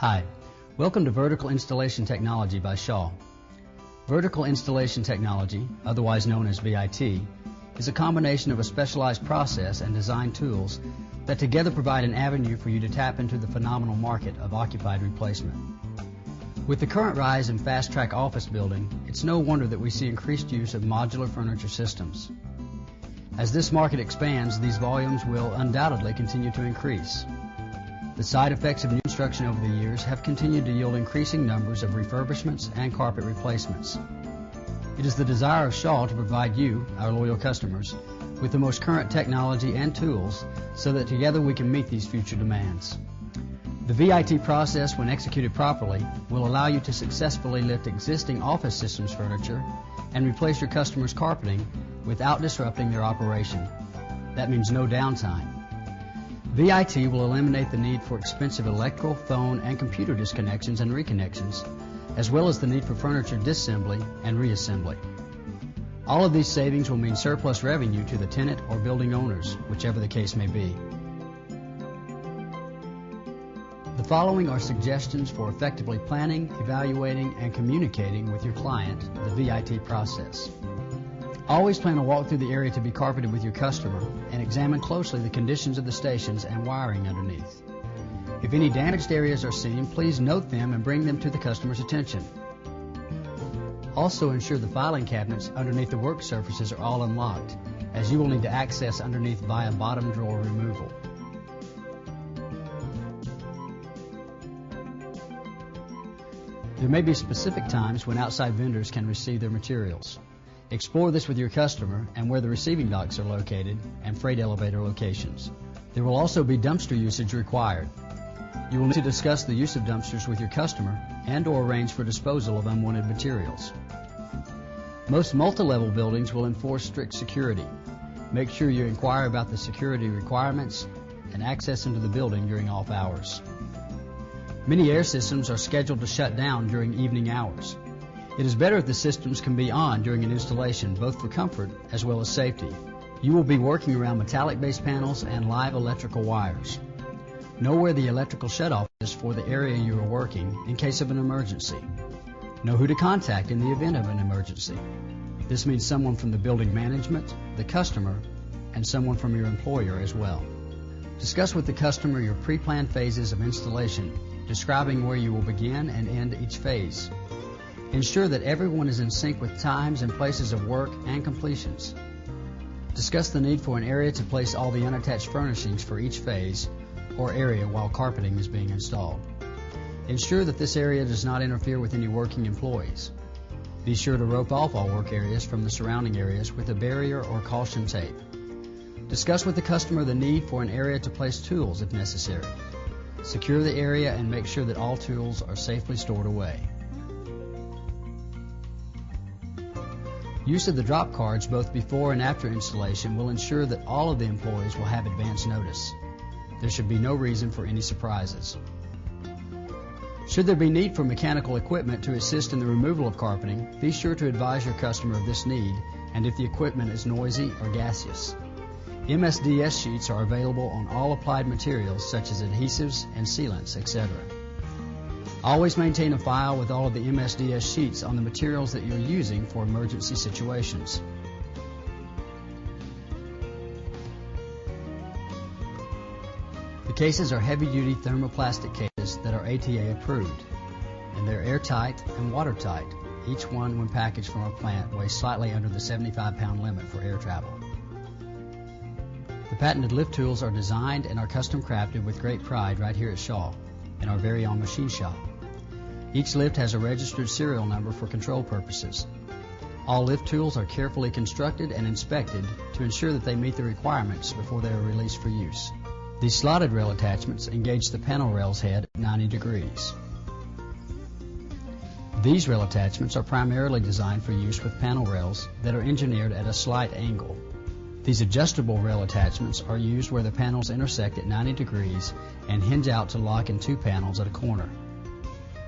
Hi, welcome to Vertical Installation Technology by Shaw. Vertical Installation Technology, otherwise known as VIT, is a combination of a specialized process and design tools that together provide an avenue for you to tap into the phenomenal market of occupied replacement. With the current rise in fast-track office building, it's no wonder that we see increased use of modular furniture systems. As this market expands, these volumes will undoubtedly continue to increase. The side effects of new construction over the years have continued to yield increasing numbers of refurbishments and carpet replacements. It is the desire of Shaw to provide you, our loyal customers, with the most current technology and tools so that together we can meet these future demands. The VIT process, when executed properly, will allow you to successfully lift existing office systems furniture and replace your customers' carpeting without disrupting their operation. That means no downtime. VIT will eliminate the need for expensive electrical, phone, and computer disconnections and reconnections, as well as the need for furniture disassembly and reassembly. All of these savings will mean surplus revenue to the tenant or building owners, whichever the case may be. The following are suggestions for effectively planning, evaluating, and communicating with your client the VIT process. Always plan a walk through the area to be carpeted with your customer and examine closely the conditions of the stations and wiring underneath. If any damaged areas are seen, please note them and bring them to the customer's attention. Also ensure the filing cabinets underneath the work surfaces are all unlocked, as you will need to access underneath via bottom drawer removal. There may be specific times when outside vendors can receive their materials. Explore this with your customer and where the receiving docks are located and freight elevator locations. There will also be dumpster usage required. You will need to discuss the use of dumpsters with your customer and/or arrange for disposal of unwanted materials. Most multi-level buildings will enforce strict security. Make sure you inquire about the security requirements and access into the building during off hours. Many air systems are scheduled to shut down during evening hours. It is better if the systems can be on during an installation, both for comfort as well as safety. You will be working around metallic-based panels and live electrical wires. Know where the electrical shutoff is for the area you are working in case of an emergency. Know who to contact in the event of an emergency. This means someone from the building management, the customer, and someone from your employer as well. Discuss with the customer your pre-planned phases of installation, describing where you will begin and end each phase. Ensure that everyone is in sync with times and places of work and completions. Discuss the need for an area to place all the unattached furnishings for each phase or area while carpeting is being installed. Ensure that this area does not interfere with any working employees. Be sure to rope off all work areas from the surrounding areas with a barrier or caution tape. Discuss with the customer the need for an area to place tools if necessary. Secure the area and make sure that all tools are safely stored away. Use of the drop cards both before and after installation will ensure that all of the employees will have advance notice. There should be no reason for any surprises. Should there be need for mechanical equipment to assist in the removal of carpeting, be sure to advise your customer of this need and if the equipment is noisy or gaseous. MSDS sheets are available on all applied materials such as adhesives and sealants, etc. Always maintain a file with all of the MSDS sheets on the materials that you're using for emergency situations. The cases are heavy-duty thermoplastic cases that are ATA approved, and they're airtight and watertight. Each one, when packaged from our plant, weighs slightly under the 75-pound limit for air travel. The patented lift tools are designed and are custom crafted with great pride right here at Shaw in our very own machine shop. Each lift has a registered serial number for control purposes. All lift tools are carefully constructed and inspected to ensure that they meet the requirements before they are released for use. These slotted rail attachments engage the panel rail's head at 90 degrees. These rail attachments are primarily designed for use with panel rails that are engineered at a slight angle. These adjustable rail attachments are used where the panels intersect at 90 degrees and hinge out to lock in two panels at a corner.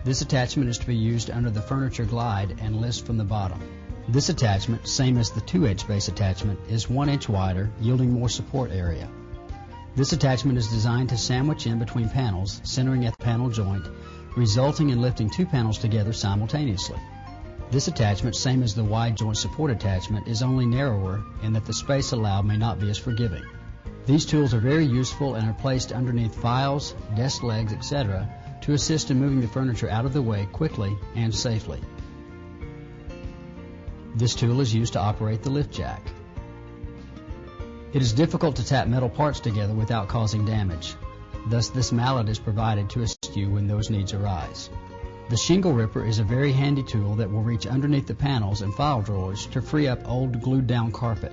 This attachment is to be used under the furniture glide and list from the bottom. This attachment, same as the 2-inch base attachment, is 1 inch wider, yielding more support area. This attachment is designed to sandwich in between panels, centering at the panel joint, resulting in lifting two panels together simultaneously. This attachment, same as the wide joint support attachment, is only narrower in that the space allowed may not be as forgiving. These tools are very useful and are placed underneath files, desk legs, etc. to assist in moving the furniture out of the way quickly and safely. This tool is used to operate the lift jack. It is difficult to tap metal parts together without causing damage. Thus, this mallet is provided to assist you when those needs arise. The shingle ripper is a very handy tool that will reach underneath the panels and file drawers to free up old glued down carpet.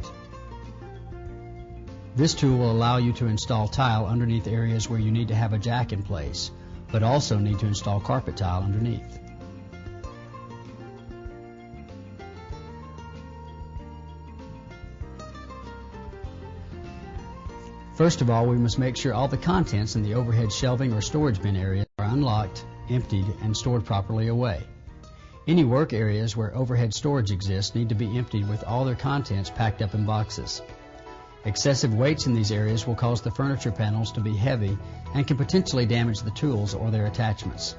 This tool will allow you to install tile underneath areas where you need to have a jack in place, but also need to install carpet tile underneath. First of all, we must make sure all the contents in the overhead shelving or storage bin area are unlocked, emptied, and stored properly away. Any work areas where overhead storage exists need to be emptied with all their contents packed up in boxes. Excessive weights in these areas will cause the furniture panels to be heavy and can potentially damage the tools or their attachments.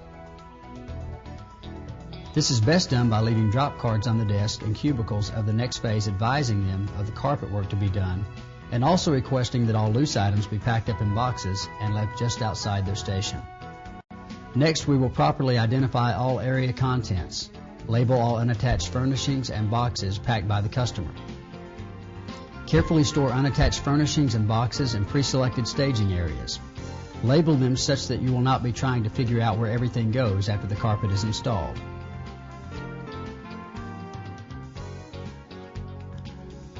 This is best done by leaving drop cards on the desk and cubicles of the next phase advising them of the carpet work to be done, and also requesting that all loose items be packed up in boxes and left just outside their station. Next, we will properly identify all area contents, label all unattached furnishings and boxes packed by the customer. Carefully store unattached furnishings and boxes in pre-selected staging areas. Label them such that you will not be trying to figure out where everything goes after the carpet is installed.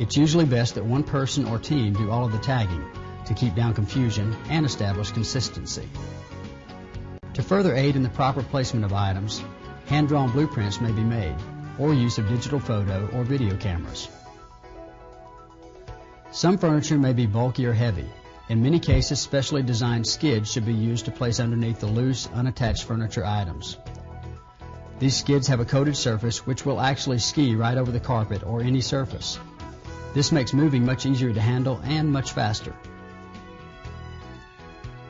It's usually best that one person or team do all of the tagging to keep down confusion and establish consistency. To further aid in the proper placement of items, hand-drawn blueprints may be made, or use of digital photo or video cameras. Some furniture may be bulky or heavy. In many cases, specially designed skids should be used to place underneath the loose, unattached furniture items. These skids have a coated surface which will actually ski right over the carpet or any surface. This makes moving much easier to handle and much faster.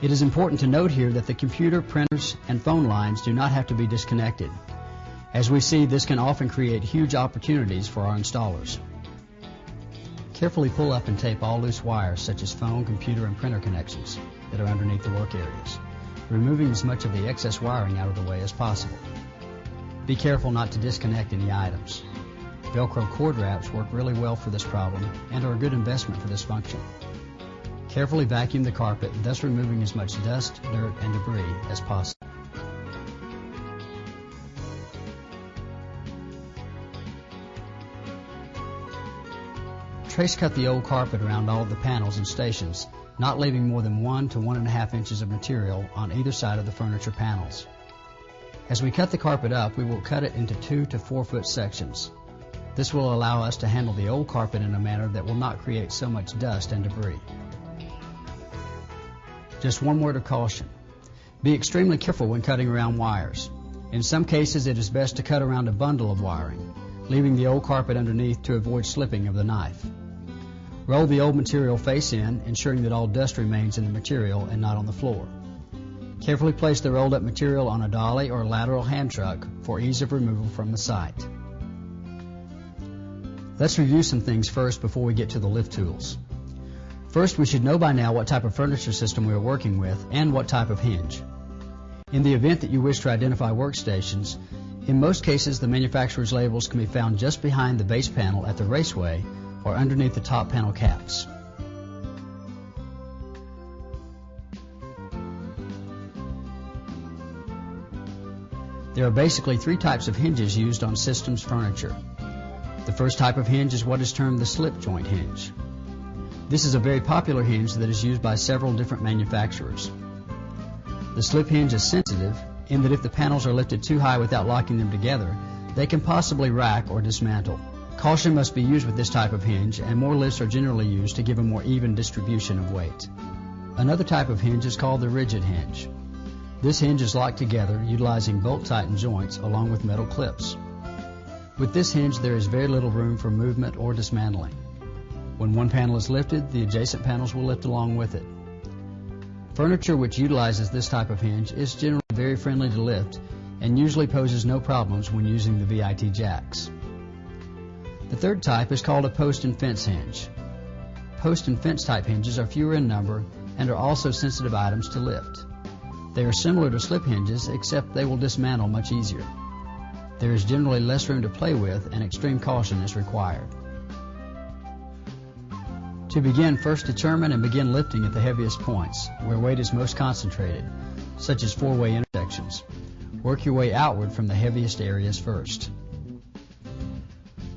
It is important to note here that the computer, printers, and phone lines do not have to be disconnected. As we see, this can often create huge opportunities for our installers. Carefully pull up and tape all loose wires such as phone, computer, and printer connections that are underneath the work areas, removing as much of the excess wiring out of the way as possible. Be careful not to disconnect any items. Velcro cord wraps work really well for this problem and are a good investment for this function. Carefully vacuum the carpet, thus removing as much dust, dirt, and debris as possible. Trace cut the old carpet around all of the panels and stations, not leaving more than 1 to 1.5 inches of material on either side of the furniture panels. As we cut the carpet up, we will cut it into 2 to 4 foot sections. This will allow us to handle the old carpet in a manner that will not create so much dust and debris. Just one word of caution. Be extremely careful when cutting around wires. In some cases, it is best to cut around a bundle of wiring, leaving the old carpet underneath to avoid slipping of the knife. Roll the old material face in, ensuring that all dust remains in the material and not on the floor. Carefully place the rolled up material on a dolly or lateral hand truck for ease of removal from the site. Let's review some things first before we get to the lift tools. First, we should know by now what type of furniture system we are working with and what type of hinge. In the event that you wish to identify workstations, in most cases the manufacturer's labels can be found just behind the base panel at the raceway or underneath the top panel caps. There are basically 3 types of hinges used on systems furniture. The first type of hinge is what is termed the slip joint hinge. This is a very popular hinge that is used by several different manufacturers. The slip hinge is sensitive in that if the panels are lifted too high without locking them together, they can possibly rack or dismantle. Caution must be used with this type of hinge, and more lifts are generally used to give a more even distribution of weight. Another type of hinge is called the rigid hinge. This hinge is locked together utilizing bolt-tightened joints along with metal clips. With this hinge, there is very little room for movement or dismantling. When one panel is lifted, the adjacent panels will lift along with it. Furniture which utilizes this type of hinge is generally very friendly to lift and usually poses no problems when using the VIT jacks. The third type is called a post and fence hinge. Post and fence type hinges are fewer in number and are also sensitive items to lift. They are similar to slip hinges, except they will dismantle much easier. There is generally less room to play with and extreme caution is required. To begin, first determine and begin lifting at the heaviest points, where weight is most concentrated, such as four-way intersections. Work your way outward from the heaviest areas first.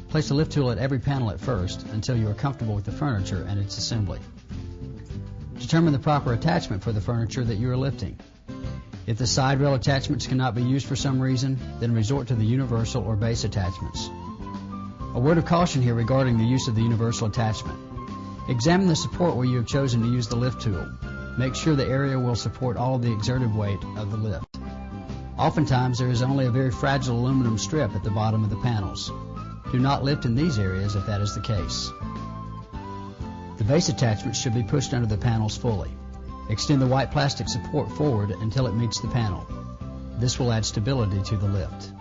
Place the lift tool at every panel at first until you are comfortable with the furniture and its assembly. Determine the proper attachment for the furniture that you are lifting. If the side rail attachments cannot be used for some reason, then resort to the universal or base attachments. A word of caution here regarding the use of the universal attachment. Examine the support where you have chosen to use the lift tool. Make sure the area will support all of the exerted weight of the lift. Oftentimes there is only a very fragile aluminum strip at the bottom of the panels. Do not lift in these areas if that is the case. The base attachment should be pushed under the panels fully. Extend the white plastic support forward until it meets the panel. This will add stability to the lift.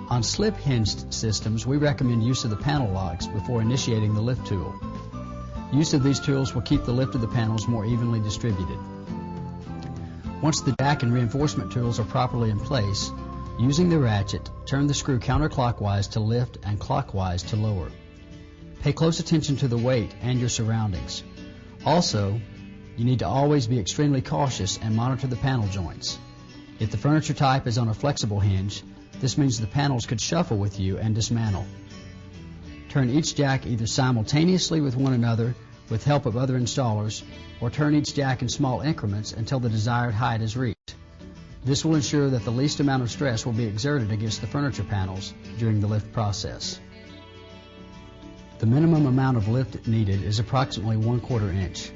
On slip hinged systems, we recommend use of the panel locks before initiating the lift tool. Use of these tools will keep the lift of the panels more evenly distributed. Once the jack and reinforcement tools are properly in place, using the ratchet, turn the screw counterclockwise to lift and clockwise to lower. Pay close attention to the weight and your surroundings. Also, you need to always be extremely cautious and monitor the panel joints. If the furniture type is on a flexible hinge, this means the panels could shuffle with you and dismantle. Turn each jack either simultaneously with one another with help of other installers, or turn each jack in small increments until the desired height is reached. This will ensure that the least amount of stress will be exerted against the furniture panels during the lift process. The minimum amount of lift needed is approximately 1/4 inch,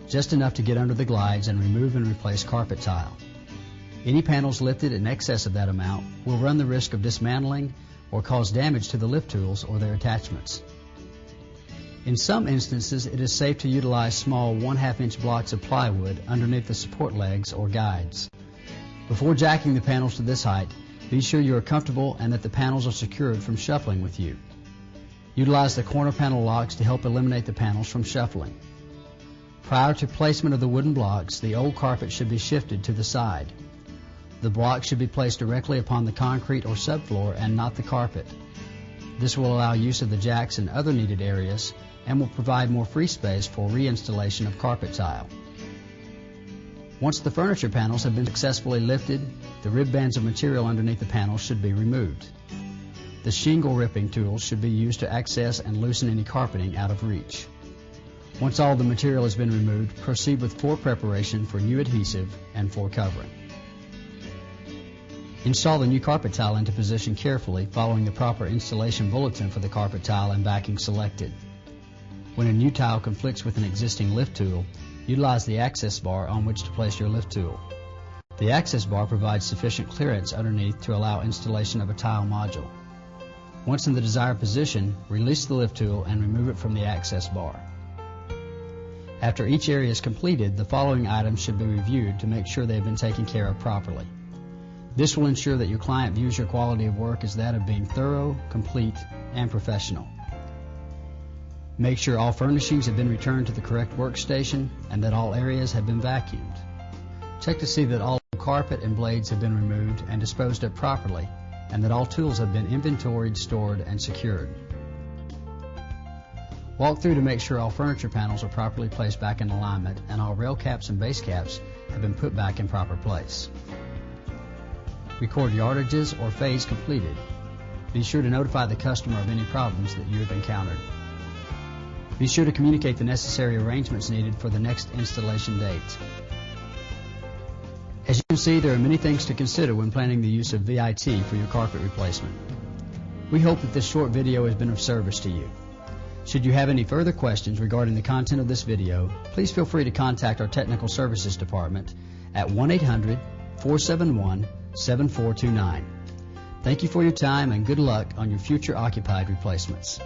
just enough to get under the glides and remove and replace carpet tile. Any panels lifted in excess of that amount will run the risk of dismantling or cause damage to the lift tools or their attachments. In some instances, it is safe to utilize small 1/2 inch blocks of plywood underneath the support legs or guides. Before jacking the panels to this height, be sure you are comfortable and that the panels are secured from shuffling with you. Utilize the corner panel locks to help eliminate the panels from shuffling. Prior to placement of the wooden blocks, the old carpet should be shifted to the side. The blocks should be placed directly upon the concrete or subfloor and not the carpet. This will allow use of the jacks in other needed areas and will provide more free space for reinstallation of carpet tile. Once the furniture panels have been successfully lifted, the rib bands of material underneath the panels should be removed. The shingle ripping tools should be used to access and loosen any carpeting out of reach. Once all the material has been removed, proceed with floor preparation for new adhesive and floor covering. Install the new carpet tile into position carefully, following the proper installation bulletin for the carpet tile and backing selected. When a new tile conflicts with an existing lift tool, utilize the access bar on which to place your lift tool. The access bar provides sufficient clearance underneath to allow installation of a tile module. Once in the desired position, release the lift tool and remove it from the access bar. After each area is completed, the following items should be reviewed to make sure they have been taken care of properly. This will ensure that your client views your quality of work as that of being thorough, complete, and professional. Make sure all furnishings have been returned to the correct workstation and that all areas have been vacuumed. Check to see that all carpet and blades have been removed and disposed of properly, and that all tools have been inventoried, stored, and secured. Walk through to make sure all furniture panels are properly placed back in alignment and all rail caps and base caps have been put back in proper place. Record yardages or phase completed. Be sure to notify the customer of any problems that you have encountered. Be sure to communicate the necessary arrangements needed for the next installation date. As you can see, there are many things to consider when planning the use of VIT for your carpet replacement. We hope that this short video has been of service to you. Should you have any further questions regarding the content of this video, please feel free to contact our Technical Services Department at 1-800-471-7429. Thank you for your time and good luck on your future occupied replacements.